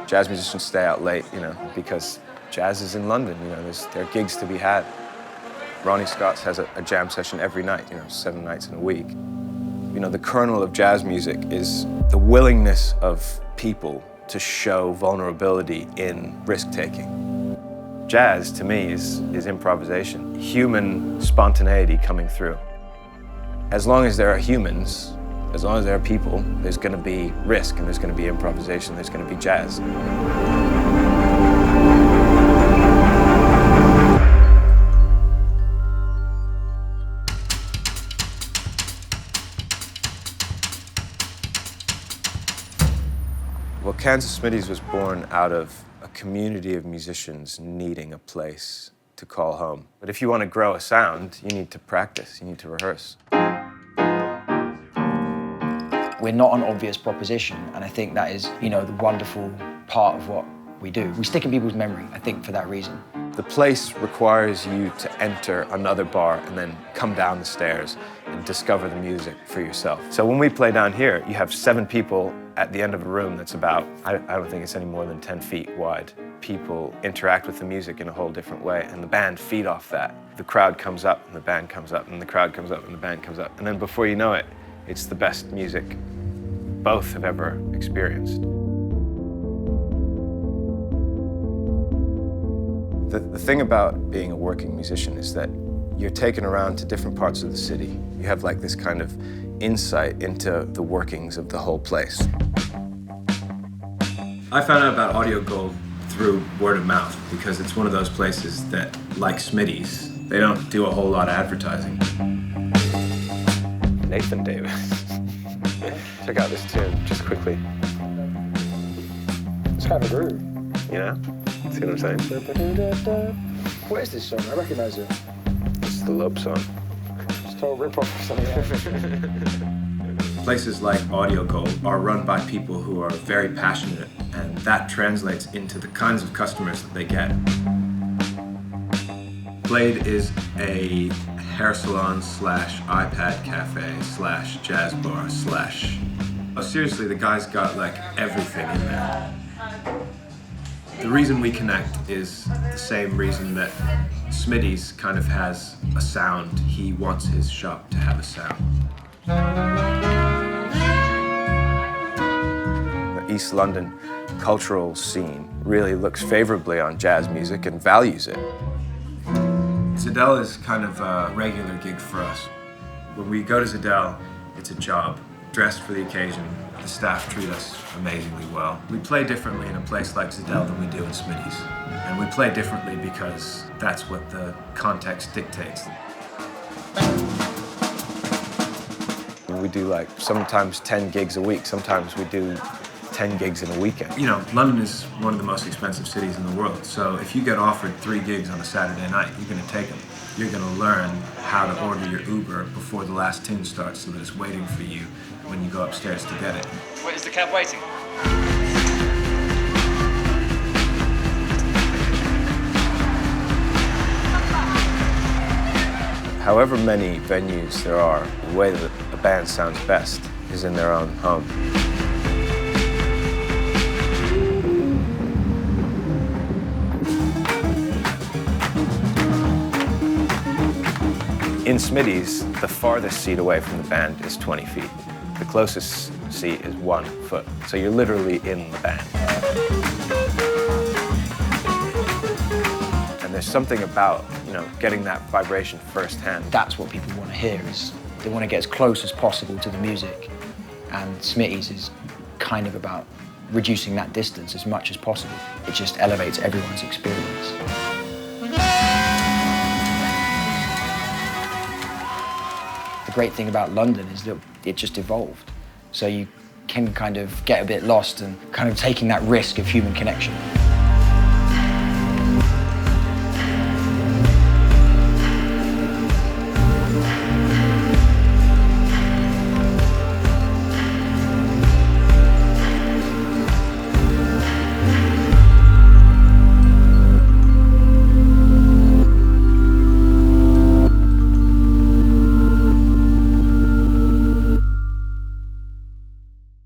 Jazz musicians stay out late, because jazz is in London, there are gigs to be had. Ronnie Scott's has a jam session every night, 7 nights in a week. The kernel of jazz music is the willingness of people to show vulnerability in risk-taking. Jazz, to me, is improvisation, human spontaneity coming through. As long as there are humans, as long as there are people, there's going to be risk, and there's going to be improvisation, there's going to be jazz. Well, Kansas Smitty's was born out of a community of musicians needing a place to call home. But if you want to grow a sound, you need to practice, you need to rehearse. We're not an obvious proposition, and I think that is, the wonderful part of what we do. We stick in people's memory, I think, for that reason. The place requires you to enter another bar and then come down the stairs and discover the music for yourself. So when we play down here, you have 7 people at the end of a room that's about, I don't think it's any more than 10 feet wide. People interact with the music in a whole different way, and the band feed off that. The crowd comes up, and the band comes up, and the crowd comes up, and the band comes up. And then before you know it, it's the best music both have ever experienced. The thing about being a working musician is that you're taken around to different parts of the city. You have like this kind of insight into the workings of the whole place. I found out about Audio Gold through word of mouth because it's one of those places that, like Smitty's, they don't do a whole lot of advertising. Nathan Davis. Check out this tune, just quickly. It's kind of a groove. See what I'm saying? What is this song? I recognize it. It's the Lope song. It's a total rip-off of something else. Places like Audio Gold are run by people who are very passionate, and that translates into the kinds of customers that they get. Blade is a hair salon / iPad cafe / jazz bar / Oh, seriously, the guy's got like everything in there. The reason we connect is the same reason that Smitty's kind of has a sound. He wants his shop to have a sound. The East London cultural scene really looks favorably on jazz music and values it. Zedell is kind of a regular gig for us. When we go to Zedell, it's a job, dressed for the occasion. The staff treat us amazingly well. We play differently in a place like Zedell than we do in Smitty's. And we play differently because that's what the context dictates. We do like sometimes 10 gigs a week, sometimes we do 10 gigs in a weekend. London is one of the most expensive cities in the world, so if you get offered 3 gigs on a Saturday night, you're gonna take them. You're gonna learn how to order your Uber before the last tune starts so that it's waiting for you when you go upstairs to get it. Wait, is the cab waiting? However many venues there are, the way that a band sounds best is in their own home. In Smitty's, the farthest seat away from the band is 20 feet. The closest seat is 1 foot. So you're literally in the band. And there's something about, getting that vibration firsthand. That's what people want to hear, is they want to get as close as possible to the music. And Smitty's is kind of about reducing that distance as much as possible. It just elevates everyone's experience. The great thing about London is that it just evolved. So you can kind of get a bit lost and kind of taking that risk of human connection.